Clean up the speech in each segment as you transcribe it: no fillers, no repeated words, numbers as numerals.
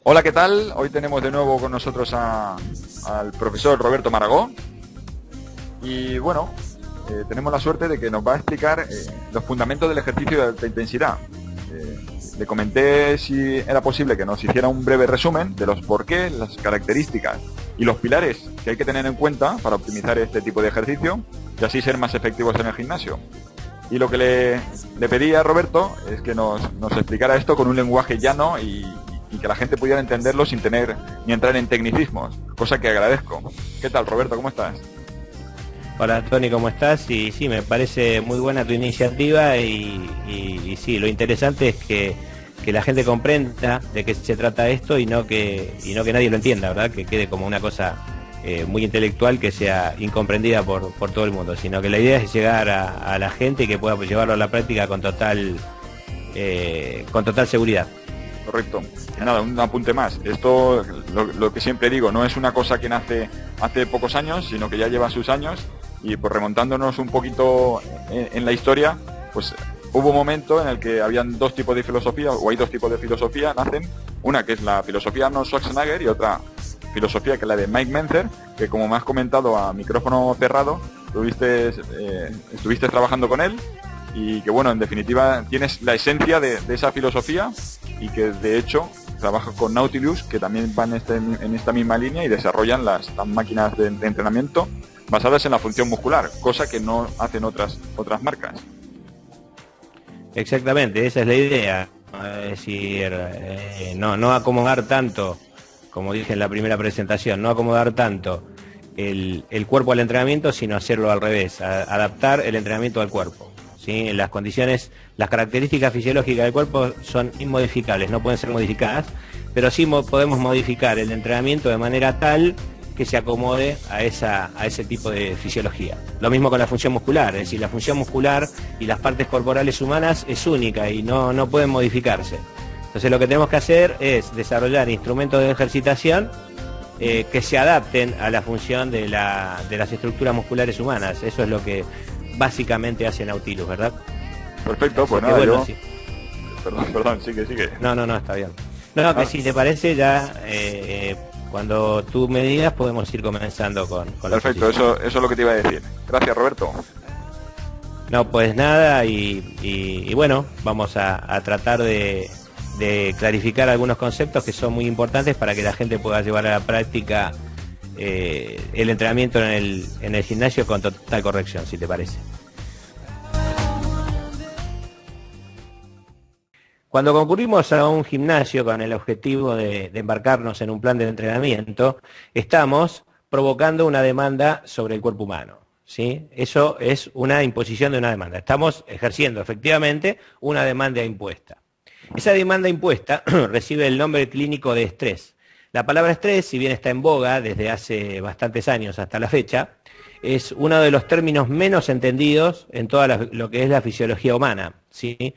Hola, ¿qué tal? Hoy tenemos de nuevo con nosotros al profesor Roberto Maragó. Y bueno, tenemos la suerte de que nos va a explicar los fundamentos del ejercicio de alta intensidad. Le comenté si era posible que nos hiciera un breve resumen de los porqués, las características y los pilares que hay que tener en cuenta para optimizar este tipo de ejercicio y así ser más efectivos en el gimnasio. Y lo que le pedí a Roberto es que nos explicara esto con un lenguaje llano y que la gente pudiera entenderlo sin tener ni entrar en tecnicismos, cosa que agradezco. ¿Qué tal, Roberto? ¿Cómo estás? Hola Tony, ¿cómo estás? Y sí, me parece muy buena tu iniciativa y sí, lo interesante es que la gente comprenda de qué se trata esto y no que nadie lo entienda, ¿verdad? Que quede como una cosa muy intelectual que sea incomprendida por todo el mundo, sino que la idea es llegar a la gente y que pueda llevarlo a la práctica con total seguridad. Correcto. Nada, un apunte más. Esto, lo que siempre digo, no es una cosa que nace hace pocos años, sino que ya lleva sus años. Y pues remontándonos un poquito en la historia, pues hubo un momento en el que habían dos tipos de filosofía, o hay dos tipos de filosofía, nacen. Una que es la filosofía Arnold Schwarzenegger y otra filosofía que es la de Mike Mentzer, que como me has comentado a micrófono cerrado, estuviste trabajando con él. Y que bueno, en definitiva tienes la esencia de esa filosofía y que de hecho trabajas con Nautilus, que también van en esta misma línea y desarrollan las máquinas de entrenamiento basadas en la función muscular, cosa que no hacen otras marcas. Exactamente, esa es la idea. Es decir, no acomodar tanto, como dije en la primera presentación, no acomodar tanto el cuerpo al entrenamiento, sino hacerlo al revés, adaptar el entrenamiento al cuerpo. ¿Sí? Las condiciones, las características fisiológicas del cuerpo son inmodificables, no pueden ser modificadas, pero sí podemos modificar el entrenamiento de manera tal que se acomode a ese tipo de fisiología. Lo mismo con la función muscular, es decir, la función muscular y las partes corporales humanas es única y no pueden modificarse. Entonces lo que tenemos que hacer es desarrollar instrumentos de ejercitación que se adapten a la función de las estructuras musculares humanas. Eso es lo que básicamente hace Nautilus, ¿verdad? Perfecto, pues nada, bueno, sí. Perdón, sigue. No, está bien. No, que si te parece ya, cuando tú me digas podemos ir comenzando con perfecto, eso es lo que te iba a decir. Gracias, Roberto. No, pues nada, y bueno, vamos a tratar de clarificar algunos conceptos que son muy importantes para que la gente pueda llevar a la práctica el entrenamiento en el gimnasio con total corrección, si te parece. Cuando concurrimos a un gimnasio con el objetivo de embarcarnos en un plan de entrenamiento, estamos provocando una demanda sobre el cuerpo humano, ¿sí? Eso es una imposición de una demanda. Estamos ejerciendo efectivamente una demanda impuesta. Esa demanda impuesta recibe el nombre clínico de estrés. La palabra estrés, si bien está en boga desde hace bastantes años hasta la fecha, es uno de los términos menos entendidos en toda lo que es la fisiología humana, ¿sí?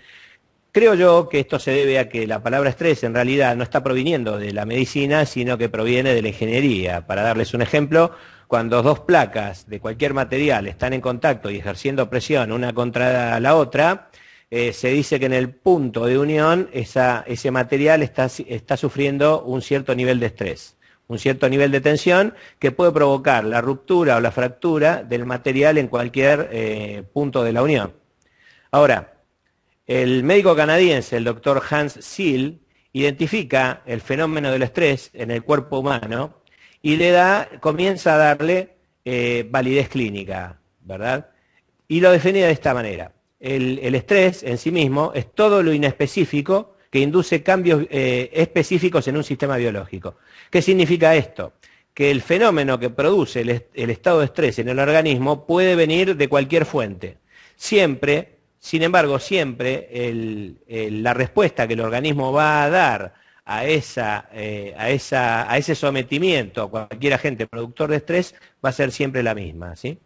Creo yo que esto se debe a que la palabra estrés en realidad no está proviniendo de la medicina, sino que proviene de la ingeniería. Para darles un ejemplo, cuando dos placas de cualquier material están en contacto y ejerciendo presión una contra la otra, se dice que en el punto de unión ese material está sufriendo un cierto nivel de estrés, un cierto nivel de tensión que puede provocar la ruptura o la fractura del material en cualquier punto de la unión. Ahora, el médico canadiense, el doctor Hans Seal, identifica el fenómeno del estrés en el cuerpo humano y comienza a darle validez clínica, ¿verdad? Y lo define de esta manera. El estrés en sí mismo es todo lo inespecífico que induce cambios específicos en un sistema biológico. ¿Qué significa esto? Que el fenómeno que produce el estado de estrés en el organismo puede venir de cualquier fuente. Sin embargo, siempre la respuesta que el organismo va a dar a ese sometimiento a cualquier agente productor de estrés va a ser siempre la misma, ¿sí?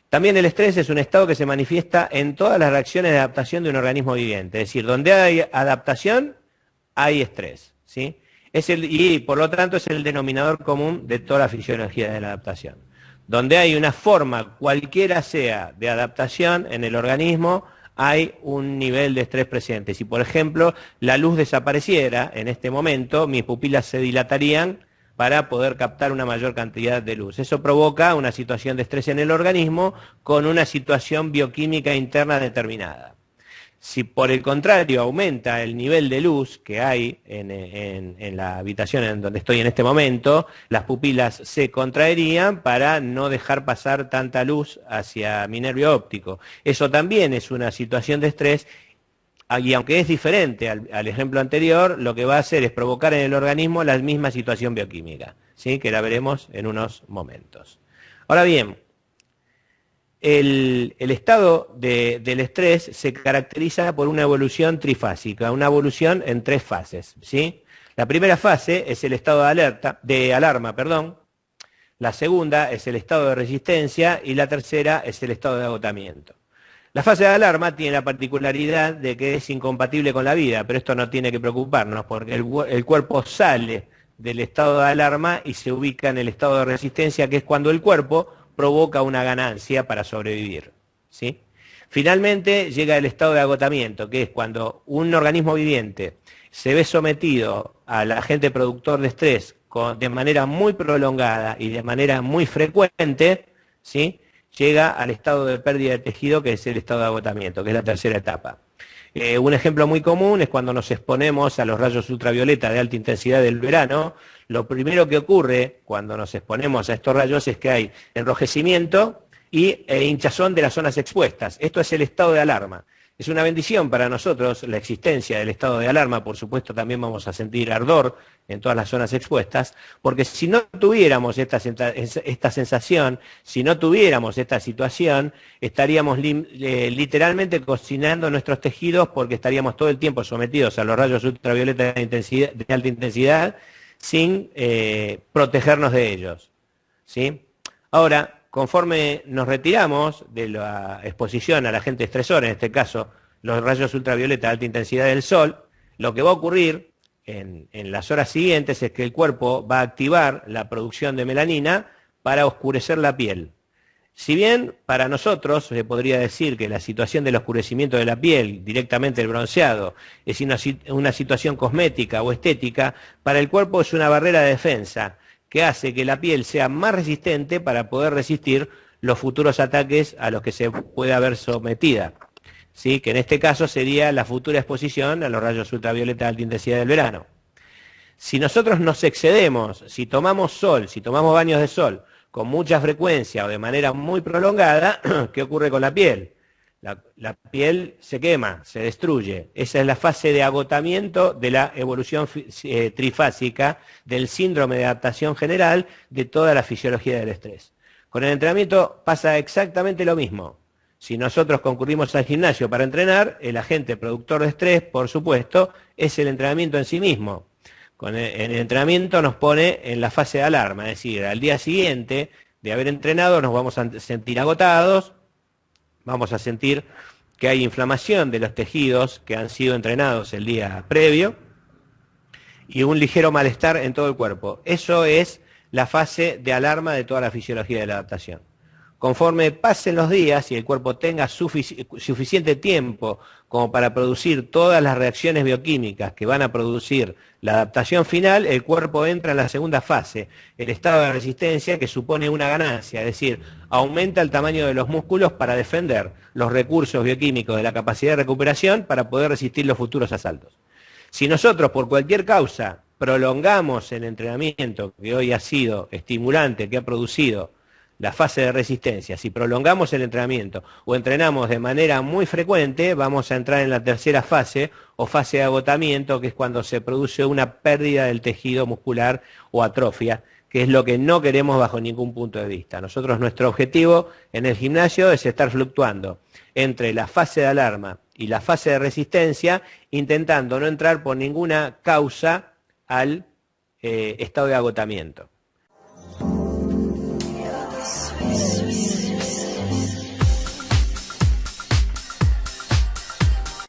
También el estrés es un estado que se manifiesta en todas las reacciones de adaptación de un organismo viviente. Es decir, donde hay adaptación, hay estrés, ¿sí? Y por lo tanto es el denominador común de toda la fisiología de la adaptación. Donde hay una forma, cualquiera sea, de adaptación en el organismo, hay un nivel de estrés presente. Si, por ejemplo, la luz desapareciera en este momento, mis pupilas se dilatarían para poder captar una mayor cantidad de luz. Eso provoca una situación de estrés en el organismo con una situación bioquímica interna determinada. Si por el contrario aumenta el nivel de luz que hay en la habitación en donde estoy en este momento, las pupilas se contraerían para no dejar pasar tanta luz hacia mi nervio óptico. Eso también es una situación de estrés y aunque es diferente al ejemplo anterior, lo que va a hacer es provocar en el organismo la misma situación bioquímica, ¿sí? Que la veremos en unos momentos. Ahora bien, el estado del estrés se caracteriza por una evolución trifásica, una evolución en 3 fases, ¿sí? La primera fase es el estado de alarma, la segunda es el estado de resistencia y la tercera es el estado de agotamiento. La fase de alarma tiene la particularidad de que es incompatible con la vida, pero esto no tiene que preocuparnos porque el cuerpo sale del estado de alarma y se ubica en el estado de resistencia, que es cuando el cuerpo provoca una ganancia para sobrevivir, ¿sí? Finalmente llega el estado de agotamiento, que es cuando un organismo viviente se ve sometido al agente productor de estrés de manera muy prolongada y de manera muy frecuente, ¿sí? Llega al estado de pérdida de tejido, que es el estado de agotamiento, que es la tercera etapa. Un ejemplo muy común es cuando nos exponemos a los rayos ultravioleta de alta intensidad del verano. Lo primero que ocurre cuando nos exponemos a estos rayos es que hay enrojecimiento e hinchazón de las zonas expuestas. Esto es el estado de alarma. Es una bendición para nosotros la existencia del estado de alarma. Por supuesto, también vamos a sentir ardor en todas las zonas expuestas, porque si no tuviéramos esta sensación, si no tuviéramos esta situación, estaríamos literalmente cocinando nuestros tejidos, porque estaríamos todo el tiempo sometidos a los rayos ultravioleta de alta intensidad sin protegernos de ellos, ¿sí? Ahora, conforme nos retiramos de la exposición al agente estresor, en este caso los rayos ultravioleta de alta intensidad del sol, lo que va a ocurrir en las horas siguientes es que el cuerpo va a activar la producción de melanina para oscurecer la piel. Si bien para nosotros se podría decir que la situación del oscurecimiento de la piel, directamente el bronceado, es una situación cosmética o estética, para el cuerpo es una barrera de defensa que hace que la piel sea más resistente para poder resistir los futuros ataques a los que se pueda ver sometida, ¿sí? Que en este caso sería la futura exposición a los rayos ultravioleta de alta intensidad del verano. Si nosotros nos excedemos, si tomamos sol, si tomamos baños de sol con mucha frecuencia o de manera muy prolongada, ¿qué ocurre con la piel? La piel se quema, se destruye. Esa es la fase de agotamiento de la evolución trifásica del síndrome de adaptación general de toda la fisiología del estrés. Con el entrenamiento pasa exactamente lo mismo. Si nosotros concurrimos al gimnasio para entrenar, el agente productor de estrés, por supuesto, es el entrenamiento en sí mismo. El entrenamiento nos pone en la fase de alarma, es decir, al día siguiente de haber entrenado nos vamos a sentir agotados, vamos a sentir que hay inflamación de los tejidos que han sido entrenados el día previo y un ligero malestar en todo el cuerpo. Eso es la fase de alarma de toda la fisiología de la adaptación. Conforme pasen los días y el cuerpo tenga suficiente tiempo como para producir todas las reacciones bioquímicas que van a producir la adaptación final, el cuerpo entra en la segunda fase, el estado de resistencia, que supone una ganancia, es decir, aumenta el tamaño de los músculos para defender los recursos bioquímicos de la capacidad de recuperación para poder resistir los futuros asaltos. Si nosotros, por cualquier causa, prolongamos el entrenamiento que hoy ha sido estimulante, que ha producido la fase de resistencia, si prolongamos el entrenamiento o entrenamos de manera muy frecuente, vamos a entrar en la tercera fase o fase de agotamiento, que es cuando se produce una pérdida del tejido muscular o atrofia, que es lo que no queremos bajo ningún punto de vista. Nosotros, nuestro objetivo en el gimnasio es estar fluctuando entre la fase de alarma y la fase de resistencia, intentando no entrar por ninguna causa al estado de agotamiento.